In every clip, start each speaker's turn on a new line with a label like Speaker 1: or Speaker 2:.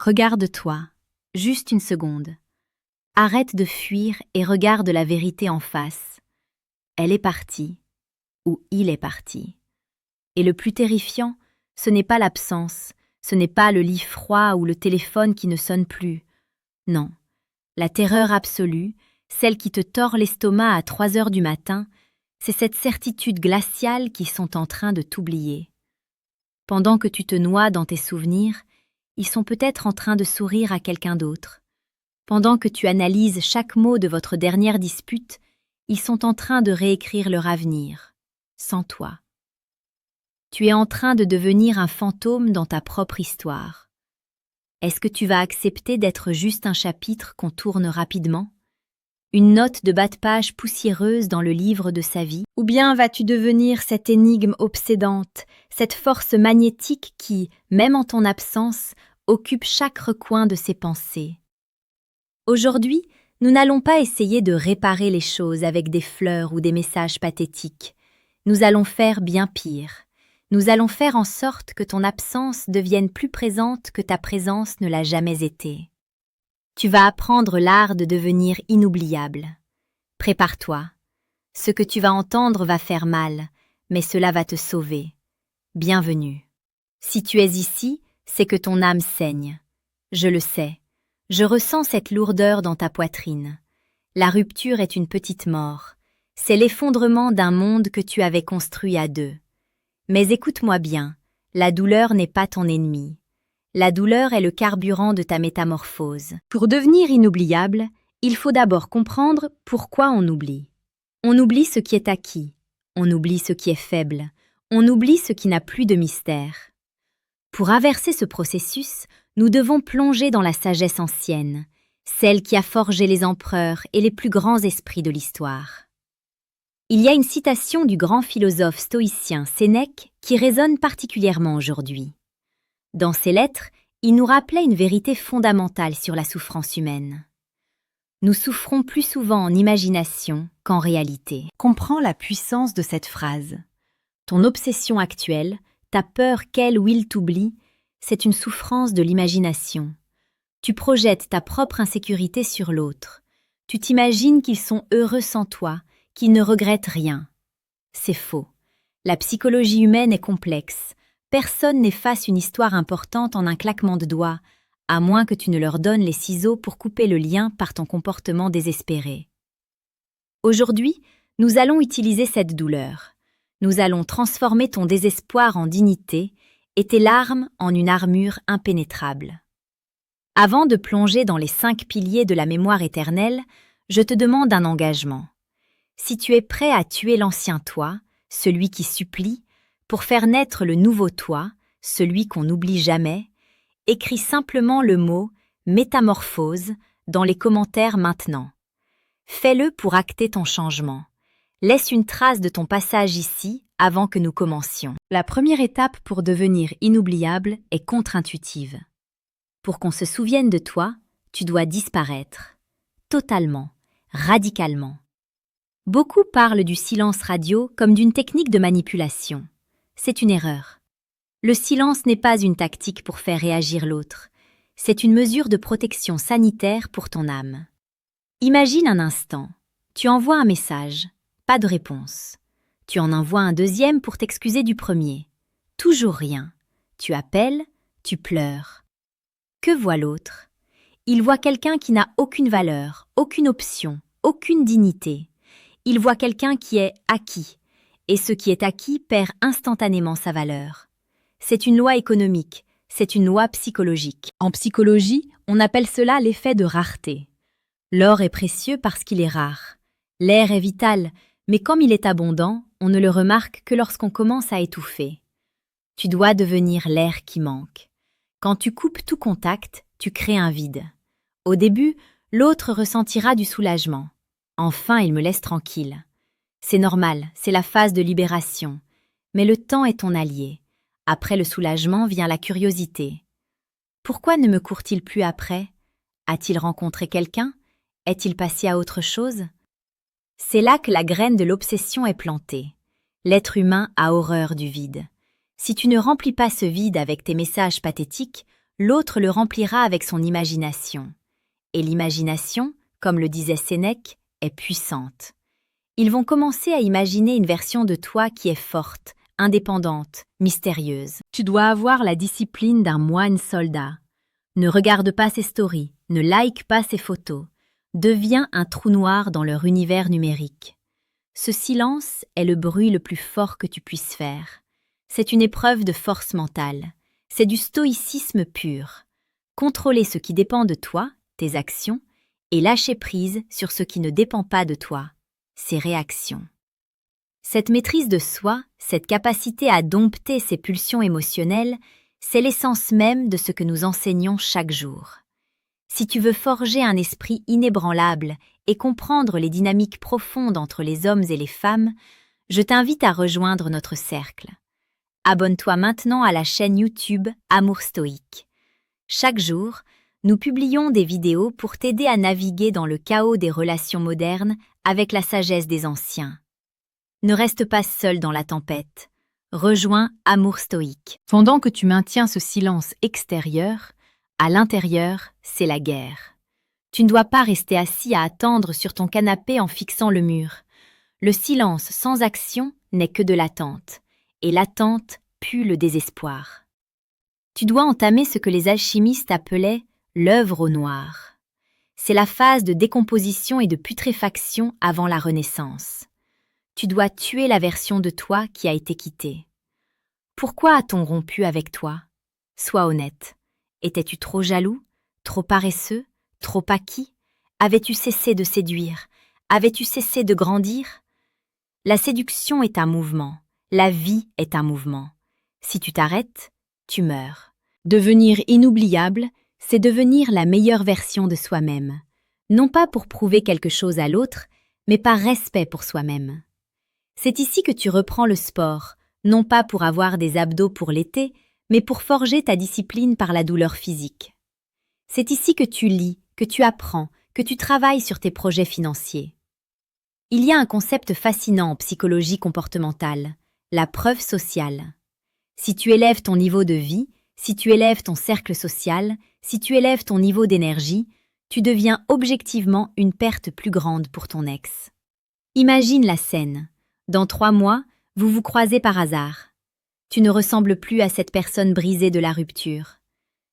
Speaker 1: Regarde-toi, juste une seconde. Arrête de fuir et regarde la vérité en face. Elle est partie, ou il est parti. Et le plus terrifiant, ce n'est pas l'absence, ce n'est pas le lit froid ou le téléphone qui ne sonne plus. Non, la terreur absolue, celle qui te tord l'estomac à 3 heures du matin, c'est cette certitude glaciale qu'ils sont en train de t'oublier. Pendant que tu te noies dans tes souvenirs, ils sont peut-être en train de sourire à quelqu'un d'autre. Pendant que tu analyses chaque mot de votre dernière dispute, ils sont en train de réécrire leur avenir, sans toi. Tu es en train de devenir un fantôme dans ta propre histoire. Est-ce que tu vas accepter d'être juste un chapitre qu'on tourne rapidement? Une note de bas de page poussiéreuse dans le livre de sa vie? Ou bien vas-tu devenir cette énigme obsédante, cette force magnétique qui, même en ton absence, occupe chaque recoin de ses pensées? Aujourd'hui, nous n'allons pas essayer de réparer les choses avec des fleurs ou des messages pathétiques. Nous allons faire bien pire. Nous allons faire en sorte que ton absence devienne plus présente que ta présence ne l'a jamais été. Tu vas apprendre l'art de devenir inoubliable. Prépare-toi. Ce que tu vas entendre va faire mal, mais cela va te sauver. Bienvenue. Si tu es ici, c'est que ton âme saigne. Je le sais. Je ressens cette lourdeur dans ta poitrine. La rupture est une petite mort. C'est l'effondrement d'un monde que tu avais construit à deux. Mais écoute-moi bien, la douleur n'est pas ton ennemi. La douleur est le carburant de ta métamorphose. Pour devenir inoubliable, il faut d'abord comprendre pourquoi on oublie. On oublie ce qui est acquis, on oublie ce qui est faible, on oublie ce qui n'a plus de mystère. Pour inverser ce processus, nous devons plonger dans la sagesse ancienne, celle qui a forgé les empereurs et les plus grands esprits de l'histoire. Il y a une citation du grand philosophe stoïcien Sénèque qui résonne particulièrement aujourd'hui. Dans ses lettres, il nous rappelait une vérité fondamentale sur la souffrance humaine. Nous souffrons plus souvent en imagination qu'en réalité. Comprends la puissance de cette phrase. Ton obsession actuelle, ta peur qu'elle ou il t'oublie, c'est une souffrance de l'imagination. Tu projettes ta propre insécurité sur l'autre. Tu t'imagines qu'ils sont heureux sans toi, qu'ils ne regrettent rien. C'est faux. La psychologie humaine est complexe. Personne n'efface une histoire importante en un claquement de doigts, à moins que tu ne leur donnes les ciseaux pour couper le lien par ton comportement désespéré. Aujourd'hui, nous allons utiliser cette douleur. Nous allons transformer ton désespoir en dignité et tes larmes en une armure impénétrable. Avant de plonger dans les 5 piliers de la mémoire éternelle, je te demande un engagement. Si tu es prêt à tuer l'ancien toi, celui qui supplie, pour faire naître le nouveau toi, celui qu'on n'oublie jamais, écris simplement le mot « métamorphose » dans les commentaires maintenant. Fais-le pour acter ton changement. Laisse une trace de ton passage ici avant que nous commencions. La première étape pour devenir inoubliable est contre-intuitive. Pour qu'on se souvienne de toi, tu dois disparaître. Totalement, radicalement. Beaucoup parlent du silence radio comme d'une technique de manipulation. C'est une erreur. Le silence n'est pas une tactique pour faire réagir l'autre. C'est une mesure de protection sanitaire pour ton âme. Imagine un instant. Tu envoies un message. Pas de réponse. Tu en envoies un deuxième pour t'excuser du premier. Toujours rien. Tu appelles, tu pleures. Que voit l'autre? Il voit quelqu'un qui n'a aucune valeur, aucune option, aucune dignité. Il voit quelqu'un qui est acquis, et ce qui est acquis perd instantanément sa valeur. C'est une loi économique, c'est une loi psychologique. En psychologie, on appelle cela l'effet de rareté. L'or est précieux parce qu'il est rare. L'air est vital, mais comme il est abondant, on ne le remarque que lorsqu'on commence à étouffer. Tu dois devenir l'air qui manque. Quand tu coupes tout contact, tu crées un vide. Au début, l'autre ressentira du soulagement. Enfin, il me laisse tranquille. C'est normal, c'est la phase de libération. Mais le temps est ton allié. Après le soulagement vient la curiosité. Pourquoi ne me court-il plus après? A-t-il rencontré quelqu'un? Est-il passé à autre chose? C'est là que la graine de l'obsession est plantée. L'être humain a horreur du vide. Si tu ne remplis pas ce vide avec tes messages pathétiques, l'autre le remplira avec son imagination. Et l'imagination, comme le disait Sénèque, est puissante. Ils vont commencer à imaginer une version de toi qui est forte, indépendante, mystérieuse. Tu dois avoir la discipline d'un moine soldat. Ne regarde pas ses stories, ne like pas ses photos. Deviens un trou noir dans leur univers numérique. Ce silence est le bruit le plus fort que tu puisses faire. C'est une épreuve de force mentale. C'est du stoïcisme pur. Contrôler ce qui dépend de toi, tes actions, et lâcher prise sur ce qui ne dépend pas de toi, ses réactions. Cette maîtrise de soi, cette capacité à dompter ses pulsions émotionnelles, c'est l'essence même de ce que nous enseignons chaque jour. Si tu veux forger un esprit inébranlable et comprendre les dynamiques profondes entre les hommes et les femmes, je t'invite à rejoindre notre cercle. Abonne-toi maintenant à la chaîne YouTube Amour Stoïque. Chaque jour, nous publions des vidéos pour t'aider à naviguer dans le chaos des relations modernes avec la sagesse des anciens. Ne reste pas seul dans la tempête. Rejoins Amour Stoïque. Pendant que tu maintiens ce silence extérieur, à l'intérieur, c'est la guerre. Tu ne dois pas rester assis à attendre sur ton canapé en fixant le mur. Le silence sans action n'est que de l'attente, et l'attente pue le désespoir. Tu dois entamer ce que les alchimistes appelaient l'œuvre au noir. C'est la phase de décomposition et de putréfaction avant la renaissance. Tu dois tuer la version de toi qui a été quittée. Pourquoi a-t-on rompu avec toi? Sois honnête. Étais-tu trop jaloux, trop paresseux, trop acquis? Avais-tu cessé de séduire? Avais-tu cessé de grandir? La séduction est un mouvement, la vie est un mouvement. Si tu t'arrêtes, tu meurs. Devenir inoubliable, c'est devenir la meilleure version de soi-même. Non pas pour prouver quelque chose à l'autre, mais par respect pour soi-même. C'est ici que tu reprends le sport, non pas pour avoir des abdos pour l'été, mais pour forger ta discipline par la douleur physique. C'est ici que tu lis, que tu apprends, que tu travailles sur tes projets financiers. Il y a un concept fascinant en psychologie comportementale, la preuve sociale. Si tu élèves ton niveau de vie, si tu élèves ton cercle social, si tu élèves ton niveau d'énergie, tu deviens objectivement une perte plus grande pour ton ex. Imagine la scène. Dans 3 mois, vous vous croisez par hasard. Tu ne ressembles plus à cette personne brisée de la rupture.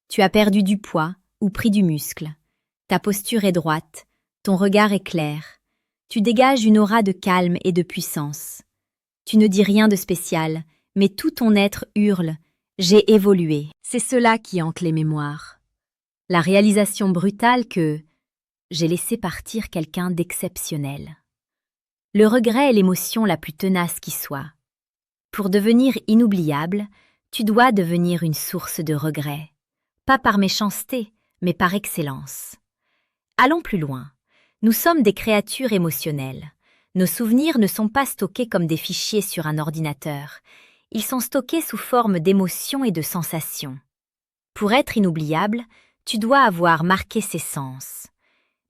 Speaker 1: Tu as perdu du poids ou pris du muscle. Ta posture est droite, ton regard est clair. Tu dégages une aura de calme et de puissance. Tu ne dis rien de spécial, mais tout ton être hurle « J'ai évolué ». C'est cela qui hante les mémoires. La réalisation brutale que « j'ai laissé partir quelqu'un d'exceptionnel ». Le regret est l'émotion la plus tenace qui soit. Pour devenir inoubliable, tu dois devenir une source de regret. Pas par méchanceté, mais par excellence. Allons plus loin. Nous sommes des créatures émotionnelles. Nos souvenirs ne sont pas stockés comme des fichiers sur un ordinateur. Ils sont stockés sous forme d'émotions et de sensations. Pour être inoubliable, tu dois avoir marqué ses sens.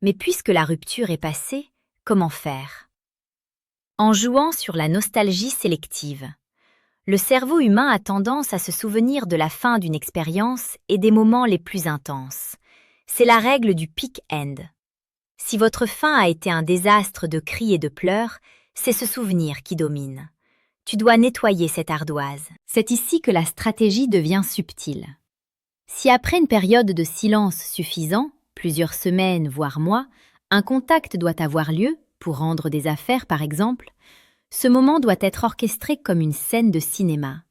Speaker 1: Mais puisque la rupture est passée, comment faire? En jouant sur la nostalgie sélective. Le cerveau humain a tendance à se souvenir de la fin d'une expérience et des moments les plus intenses. C'est la règle du peak-end. Si votre fin a été un désastre de cris et de pleurs, c'est ce souvenir qui domine. Tu dois nettoyer cette ardoise. C'est ici que la stratégie devient subtile. Si après une période de silence suffisant, plusieurs semaines voire mois, un contact doit avoir lieu, pour rendre des affaires par exemple, ce moment doit être orchestré comme une scène de cinéma.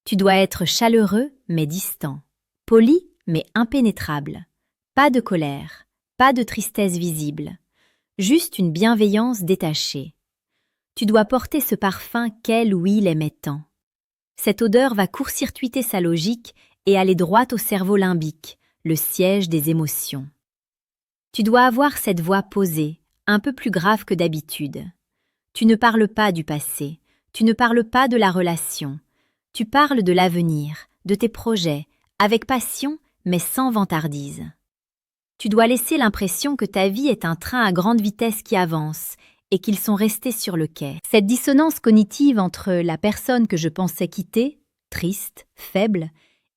Speaker 1: Tu dois être chaleureux mais distant, poli mais impénétrable, pas de colère, pas de tristesse visible, juste une bienveillance détachée. Tu dois porter ce parfum qu'elle ou il aimait tant. Cette odeur va court-circuiter sa logique et aller droit au cerveau limbique, le siège des émotions. Tu dois avoir cette voix posée, un peu plus grave que d'habitude. Tu ne parles pas du passé, tu ne parles pas de la relation. Tu parles de l'avenir, de tes projets, avec passion mais sans vantardise. Tu dois laisser l'impression que ta vie est un train à grande vitesse qui avance et qu'ils sont restés sur le quai. Cette dissonance cognitive entre la personne que je pensais quitter, triste, faible,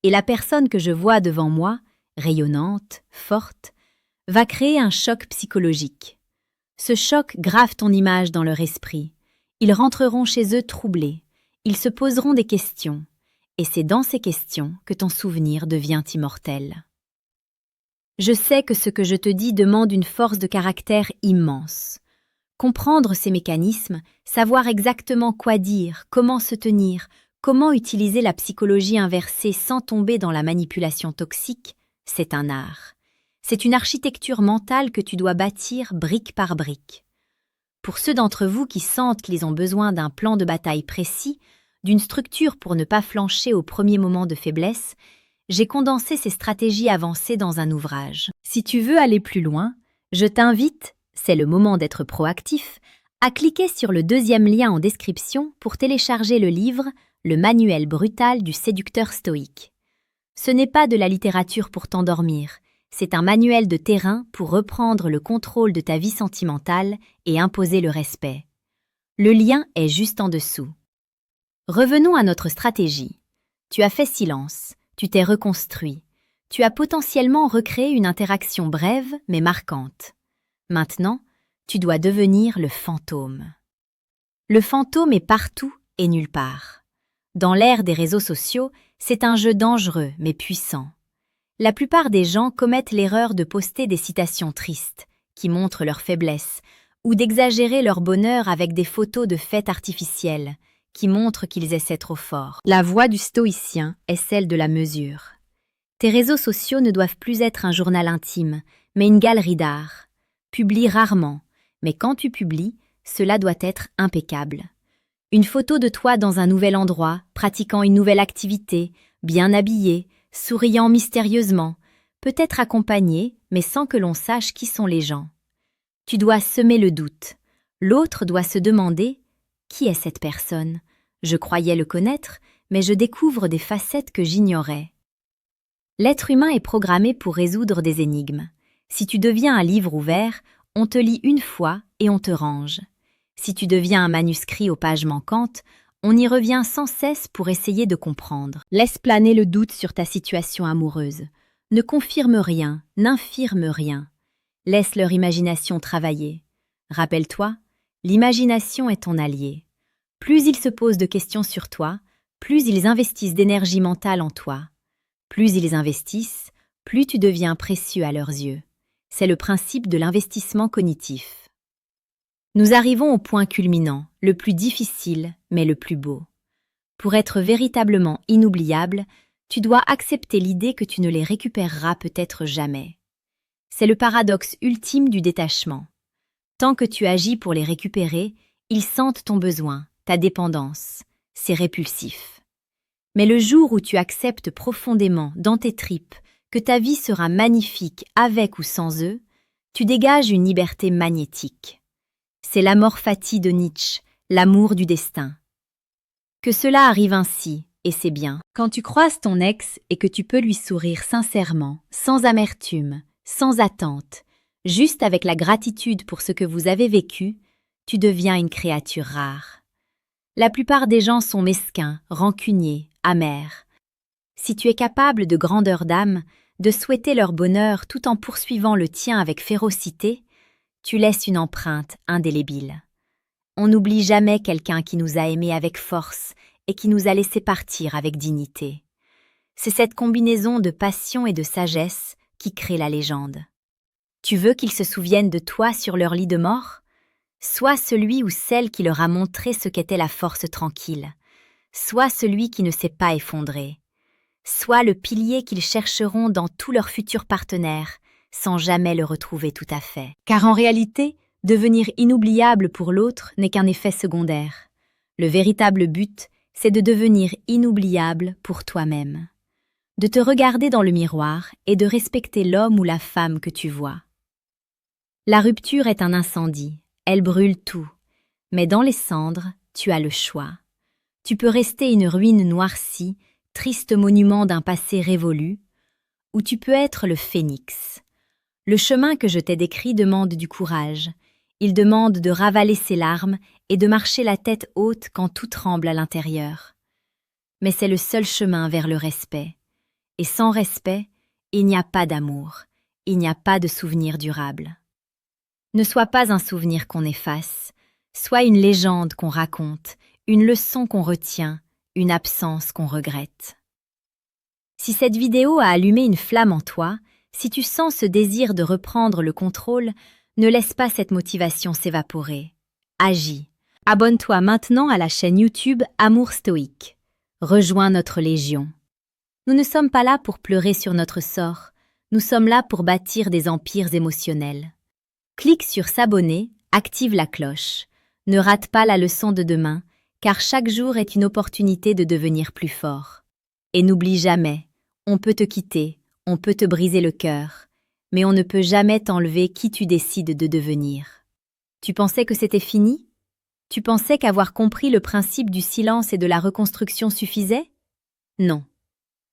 Speaker 1: et la personne que je vois devant moi, rayonnante, forte, va créer un choc psychologique. Ce choc grave ton image dans leur esprit. Ils rentreront chez eux troublés. Ils se poseront des questions. Et c'est dans ces questions que ton souvenir devient immortel. Je sais que ce que je te dis demande une force de caractère immense. Comprendre ces mécanismes, savoir exactement quoi dire, comment se tenir, comment utiliser la psychologie inversée sans tomber dans la manipulation toxique, c'est un art. C'est une architecture mentale que tu dois bâtir brique par brique. Pour ceux d'entre vous qui sentent qu'ils ont besoin d'un plan de bataille précis, d'une structure pour ne pas flancher au premier moment de faiblesse, j'ai condensé ces stratégies avancées dans un ouvrage. Si tu veux aller plus loin, je t'invite, c'est le moment d'être proactif, à cliquer sur le deuxième lien en description pour télécharger le livre « Le manuel brutal du séducteur stoïque ». Ce n'est pas de la littérature pour t'endormir, c'est un manuel de terrain pour reprendre le contrôle de ta vie sentimentale et imposer le respect. Le lien est juste en dessous. Revenons à notre stratégie. Tu as fait silence, tu t'es reconstruit, tu as potentiellement recréé une interaction brève mais marquante. Maintenant, tu dois devenir le fantôme. Le fantôme est partout et nulle part. Dans l'ère des réseaux sociaux, c'est un jeu dangereux mais puissant. La plupart des gens commettent l'erreur de poster des citations tristes, qui montrent leur faiblesse, ou d'exagérer leur bonheur avec des photos de fêtes artificielles, qui montrent qu'ils essaient trop fort. La voie du stoïcien est celle de la mesure. Tes réseaux sociaux ne doivent plus être un journal intime, mais une galerie d'art. Publie rarement, mais quand tu publies, cela doit être impeccable. Une photo de toi dans un nouvel endroit, pratiquant une nouvelle activité, bien habillé, souriant mystérieusement, peut-être accompagné, mais sans que l'on sache qui sont les gens. Tu dois semer le doute. L'autre doit se demander « Qui est cette personne ? Je croyais le connaître, mais je découvre des facettes que j'ignorais. » L'être humain est programmé pour résoudre des énigmes. Si tu deviens un livre ouvert, on te lit une fois et on te range. Si tu deviens un manuscrit aux pages manquantes, on y revient sans cesse pour essayer de comprendre. Laisse planer le doute sur ta situation amoureuse. Ne confirme rien, n'infirme rien. Laisse leur imagination travailler. Rappelle-toi, l'imagination est ton allié. Plus ils se posent de questions sur toi, plus ils investissent d'énergie mentale en toi. Plus ils investissent, plus tu deviens précieux à leurs yeux. C'est le principe de l'investissement cognitif. Nous arrivons au point culminant, le plus difficile, mais le plus beau. Pour être véritablement inoubliable, tu dois accepter l'idée que tu ne les récupéreras peut-être jamais. C'est le paradoxe ultime du détachement. Tant que tu agis pour les récupérer, ils sentent ton besoin, ta dépendance. C'est répulsif. Mais le jour où tu acceptes profondément, dans tes tripes, que ta vie sera magnifique avec ou sans eux, tu dégages une liberté magnétique. C'est l'amor fati de Nietzsche, l'amour du destin. Que cela arrive ainsi, et c'est bien. Quand tu croises ton ex et que tu peux lui sourire sincèrement, sans amertume, sans attente, juste avec la gratitude pour ce que vous avez vécu, tu deviens une créature rare. La plupart des gens sont mesquins, rancuniers, amers. Si tu es capable de grandeur d'âme, de souhaiter leur bonheur tout en poursuivant le tien avec férocité, tu laisses une empreinte indélébile. On n'oublie jamais quelqu'un qui nous a aimés avec force et qui nous a laissé partir avec dignité. C'est cette combinaison de passion et de sagesse qui crée la légende. Tu veux qu'ils se souviennent de toi sur leur lit de mort ? Sois celui ou celle qui leur a montré ce qu'était la force tranquille. Sois celui qui ne s'est pas effondré. Sois le pilier qu'ils chercheront dans tous leurs futurs partenaires, sans jamais le retrouver tout à fait. Car en réalité, devenir inoubliable pour l'autre n'est qu'un effet secondaire. Le véritable but, c'est de devenir inoubliable pour toi-même. De te regarder dans le miroir et de respecter l'homme ou la femme que tu vois. La rupture est un incendie, elle brûle tout. Mais dans les cendres, tu as le choix. Tu peux rester une ruine noircie, triste monument d'un passé révolu, ou tu peux être le phénix. Le chemin que je t'ai décrit demande du courage. Il demande de ravaler ses larmes et de marcher la tête haute quand tout tremble à l'intérieur. Mais c'est le seul chemin vers le respect. Et sans respect, il n'y a pas d'amour, il n'y a pas de souvenir durable. Ne sois pas un souvenir qu'on efface, sois une légende qu'on raconte, une leçon qu'on retient, une absence qu'on regrette. Si cette vidéo a allumé une flamme en toi, si tu sens ce désir de reprendre le contrôle, ne laisse pas cette motivation s'évaporer. Agis. Abonne-toi maintenant à la chaîne YouTube Amour Stoïque. Rejoins notre légion. Nous ne sommes pas là pour pleurer sur notre sort, nous sommes là pour bâtir des empires émotionnels. Clique sur s'abonner, active la cloche. Ne rate pas la leçon de demain, car chaque jour est une opportunité de devenir plus fort. Et n'oublie jamais, on peut te quitter, on peut te briser le cœur, mais on ne peut jamais t'enlever qui tu décides de devenir. Tu pensais que c'était fini? Tu pensais qu'avoir compris le principe du silence et de la reconstruction suffisait? Non.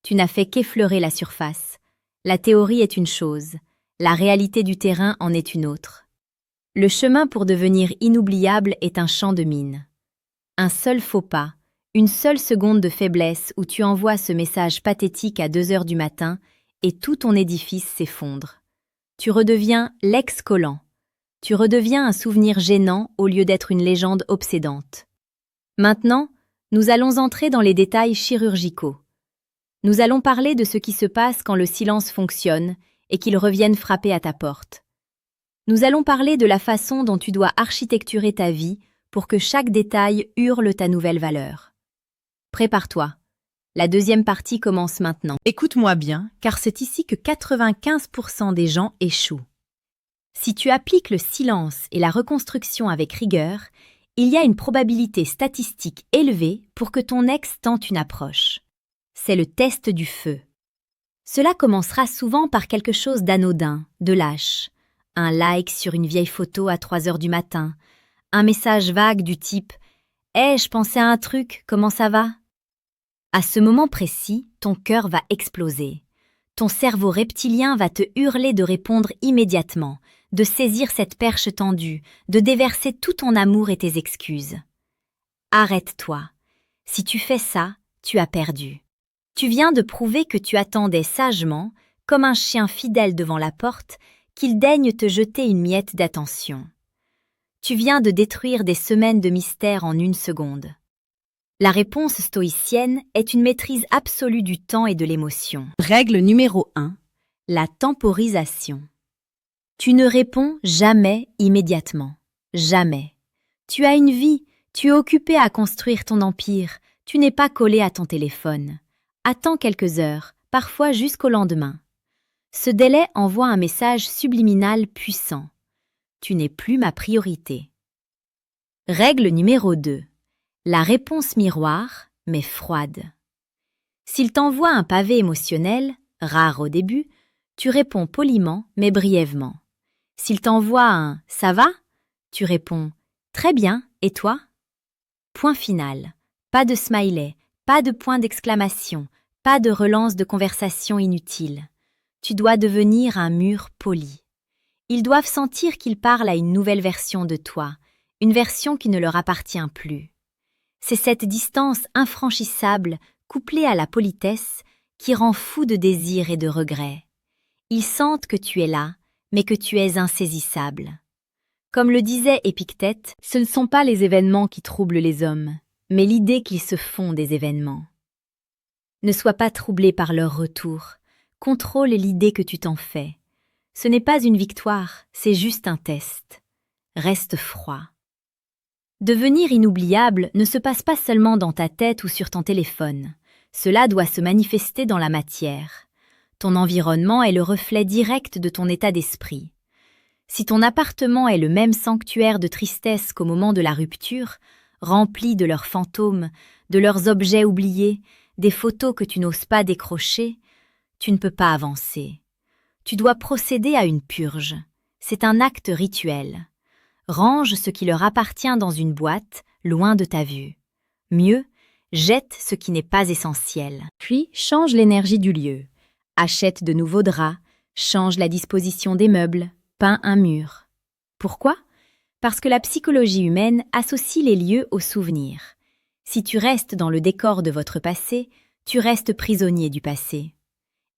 Speaker 1: Tu n'as fait qu'effleurer la surface. La théorie est une chose, la réalité du terrain en est une autre. Le chemin pour devenir inoubliable est un champ de mine. Un seul faux pas, une seule seconde de faiblesse où tu envoies ce message pathétique à 2 heures du matin et tout ton édifice s'effondre. Tu redeviens l'ex-collant. Tu redeviens un souvenir gênant au lieu d'être une légende obsédante. Maintenant, nous allons entrer dans les détails chirurgicaux. Nous allons parler de ce qui se passe quand le silence fonctionne et qu'il revienne frapper à ta porte. Nous allons parler de la façon dont tu dois architecturer ta vie pour que chaque détail hurle ta nouvelle valeur. Prépare-toi. La deuxième partie commence maintenant. Écoute-moi bien, car c'est ici que 95% des gens échouent. Si tu appliques le silence et la reconstruction avec rigueur, il y a une probabilité statistique élevée pour que ton ex tente une approche. C'est le test du feu. Cela commencera souvent par quelque chose d'anodin, de lâche. Un like sur une vieille photo à 3 heures du matin, un message vague du type « Hey, je pensais à un truc, comment ça va ?» À ce moment précis, ton cœur va exploser. Ton cerveau reptilien va te hurler de répondre immédiatement, de saisir cette perche tendue, de déverser tout ton amour et tes excuses. Arrête-toi. Si tu fais ça, tu as perdu. Tu viens de prouver que tu attendais sagement, comme un chien fidèle devant la porte, qu'il daigne te jeter une miette d'attention. Tu viens de détruire des semaines de mystère en 1 seconde. La réponse stoïcienne est une maîtrise absolue du temps et de l'émotion. Règle numéro 1. La temporisation. Tu ne réponds jamais immédiatement. Jamais. Tu as une vie, tu es occupé à construire ton empire, tu n'es pas collé à ton téléphone. Attends quelques heures, parfois jusqu'au lendemain. Ce délai envoie un message subliminal puissant. Tu n'es plus ma priorité. Règle numéro 2. La réponse miroir, mais froide. S'il t'envoie un pavé émotionnel, rare au début, tu réponds poliment mais brièvement. S'il t'envoie un « ça va ?», tu réponds « très bien, et toi ?» Point final. Pas de smiley, pas de point d'exclamation, pas de relance de conversation inutile. Tu dois devenir un mur poli. Ils doivent sentir qu'ils parlent à une nouvelle version de toi, une version qui ne leur appartient plus. C'est cette distance infranchissable, couplée à la politesse, qui rend fou de désir et de regret. Ils sentent que tu es là, mais que tu es insaisissable. Comme le disait Épictète, ce ne sont pas les événements qui troublent les hommes, mais l'idée qu'ils se font des événements. Ne sois pas troublé par leur retour, contrôle l'idée que tu t'en fais. Ce n'est pas une victoire, c'est juste un test. Reste froid. Devenir inoubliable ne se passe pas seulement dans ta tête ou sur ton téléphone. Cela doit se manifester dans la matière. Ton environnement est le reflet direct de ton état d'esprit. Si ton appartement est le même sanctuaire de tristesse qu'au moment de la rupture, rempli de leurs fantômes, de leurs objets oubliés, des photos que tu n'oses pas décrocher, tu ne peux pas avancer. Tu dois procéder à une purge. C'est un acte rituel. Range ce qui leur appartient dans une boîte, loin de ta vue. Mieux, jette ce qui n'est pas essentiel. Puis, change l'énergie du lieu. Achète de nouveaux draps, change la disposition des meubles, peins un mur. Pourquoi? Parce que la psychologie humaine associe les lieux aux souvenirs. Si tu restes dans le décor de votre passé, tu restes prisonnier du passé.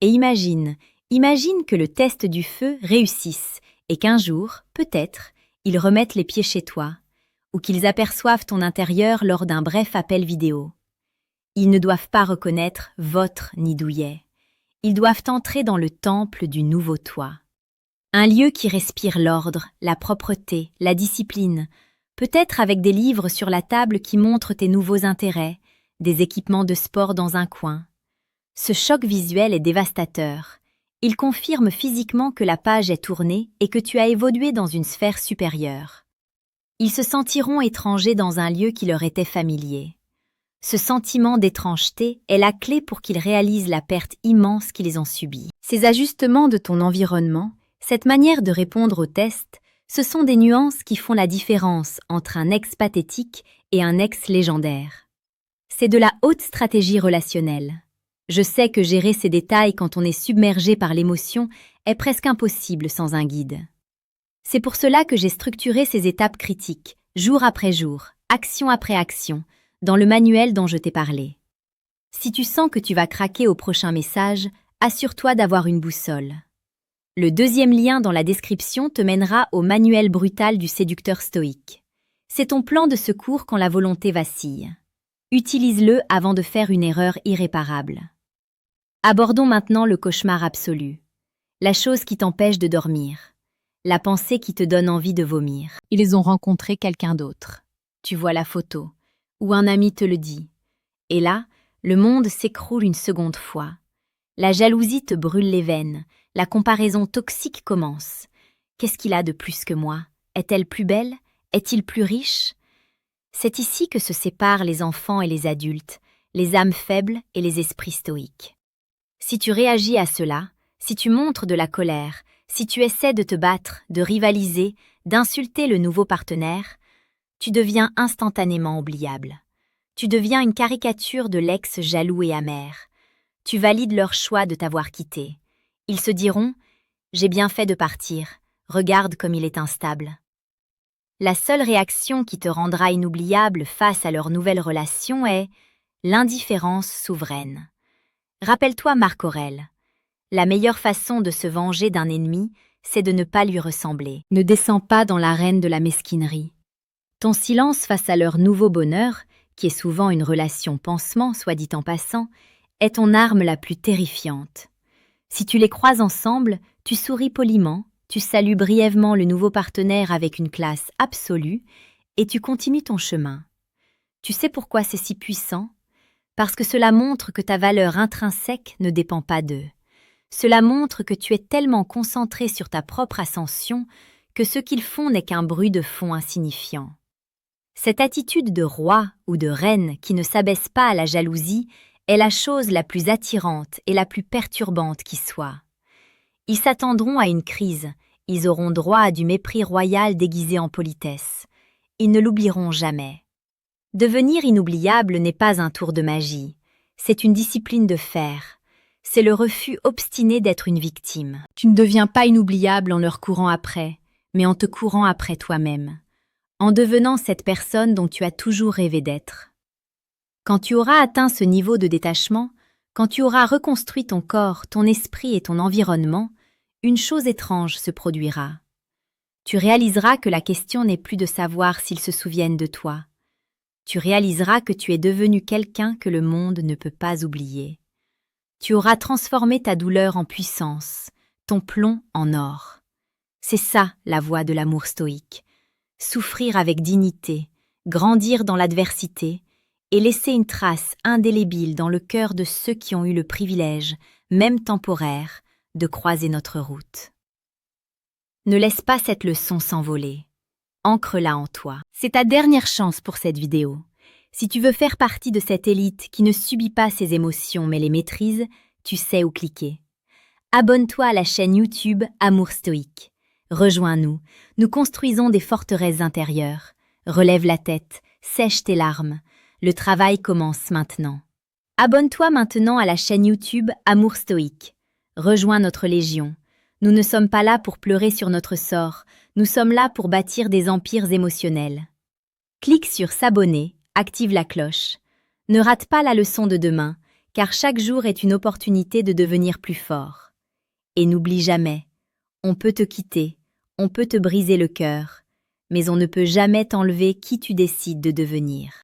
Speaker 1: Et imagine que le test du feu réussisse et qu'un jour, peut-être, ils remettent les pieds chez toi ou qu'ils aperçoivent ton intérieur lors d'un bref appel vidéo. Ils ne doivent pas reconnaître votre ni douillet. Ils doivent entrer dans le temple du nouveau toi. Un lieu qui respire l'ordre, la propreté, la discipline, peut-être avec des livres sur la table qui montrent tes nouveaux intérêts, des équipements de sport dans un coin. Ce choc visuel est dévastateur. Il confirme physiquement que la page est tournée et que tu as évolué dans une sphère supérieure. Ils se sentiront étrangers dans un lieu qui leur était familier. Ce sentiment d'étrangeté est la clé pour qu'ils réalisent la perte immense qu'ils ont subie. Ces ajustements de ton environnement, cette manière de répondre aux tests, ce sont des nuances qui font la différence entre un ex pathétique et un ex légendaire. C'est de la haute stratégie relationnelle. Je sais que gérer ces détails quand on est submergé par l'émotion est presque impossible sans un guide. C'est pour cela que j'ai structuré ces étapes critiques, jour après jour, action après action, dans le manuel dont je t'ai parlé. Si tu sens que tu vas craquer au prochain message, assure-toi d'avoir une boussole. Le deuxième lien dans la description te mènera au manuel brutal du séducteur stoïque. C'est ton plan de secours quand la volonté vacille. Utilise-le avant de faire une erreur irréparable. Abordons maintenant le cauchemar absolu. La chose qui t'empêche de dormir. La pensée qui te donne envie de vomir. Ils ont rencontré quelqu'un d'autre. Tu vois la photo, ou un ami te le dit. Et là, le monde s'écroule une seconde fois. La jalousie te brûle les veines, la comparaison toxique commence. Qu'est-ce qu'il a de plus que moi? Est-elle plus belle? Est-il plus riche? C'est ici que se séparent les enfants et les adultes, les âmes faibles et les esprits stoïques. Si tu réagis à cela, si tu montres de la colère, si tu essaies de te battre, de rivaliser, d'insulter le nouveau partenaire, tu deviens instantanément oubliable. Tu deviens une caricature de l'ex jaloux et amer. Tu valides leur choix de t'avoir quitté. Ils se diront « J'ai bien fait de partir, regarde comme il est instable ». La seule réaction qui te rendra inoubliable face à leur nouvelle relation est l'indifférence souveraine. Rappelle-toi Marc Aurèle. La meilleure façon de se venger d'un ennemi, c'est de ne pas lui ressembler. Ne descends pas dans l'arène de la mesquinerie. Ton silence face à leur nouveau bonheur, qui est souvent une relation pansement, soit dit en passant, est ton arme la plus terrifiante. Si tu les croises ensemble, tu souris poliment, tu salues brièvement le nouveau partenaire avec une classe absolue et tu continues ton chemin. Tu sais pourquoi c'est si puissant? Parce que cela montre que ta valeur intrinsèque ne dépend pas d'eux. Cela montre que tu es tellement concentré sur ta propre ascension que ce qu'ils font n'est qu'un bruit de fond insignifiant. Cette attitude de roi ou de reine qui ne s'abaisse pas à la jalousie est la chose la plus attirante et la plus perturbante qui soit. Ils s'attendront à une crise, ils auront droit à du mépris royal déguisé en politesse. Ils ne l'oublieront jamais. Devenir inoubliable n'est pas un tour de magie, c'est une discipline de fer. C'est le refus obstiné d'être une victime. Tu ne deviens pas inoubliable en leur courant après, mais en te courant après toi-même, en devenant cette personne dont tu as toujours rêvé d'être. Quand tu auras atteint ce niveau de détachement, quand tu auras reconstruit ton corps, ton esprit et ton environnement, une chose étrange se produira. Tu réaliseras que la question n'est plus de savoir s'ils se souviennent de toi. Tu réaliseras que tu es devenu quelqu'un que le monde ne peut pas oublier. Tu auras transformé ta douleur en puissance, ton plomb en or. C'est ça la voie de l'amour stoïque. Souffrir avec dignité, grandir dans l'adversité et laisser une trace indélébile dans le cœur de ceux qui ont eu le privilège, même temporaire, de croiser notre route. Ne laisse pas cette leçon s'envoler. Ancre-la en toi. C'est ta dernière chance pour cette vidéo. Si tu veux faire partie de cette élite qui ne subit pas ses émotions mais les maîtrise, tu sais où cliquer. Abonne-toi à la chaîne YouTube Amour Stoïque. Rejoins-nous, nous construisons des forteresses intérieures. Relève la tête, sèche tes larmes. Le travail commence maintenant. Abonne-toi maintenant à la chaîne YouTube Amour Stoïque. Rejoins notre légion. Nous ne sommes pas là pour pleurer sur notre sort, nous sommes là pour bâtir des empires émotionnels. Clique sur s'abonner, active la cloche. Ne rate pas la leçon de demain, car chaque jour est une opportunité de devenir plus fort. Et n'oublie jamais, on peut te quitter, on peut te briser le cœur, mais on ne peut jamais t'enlever qui tu décides de devenir.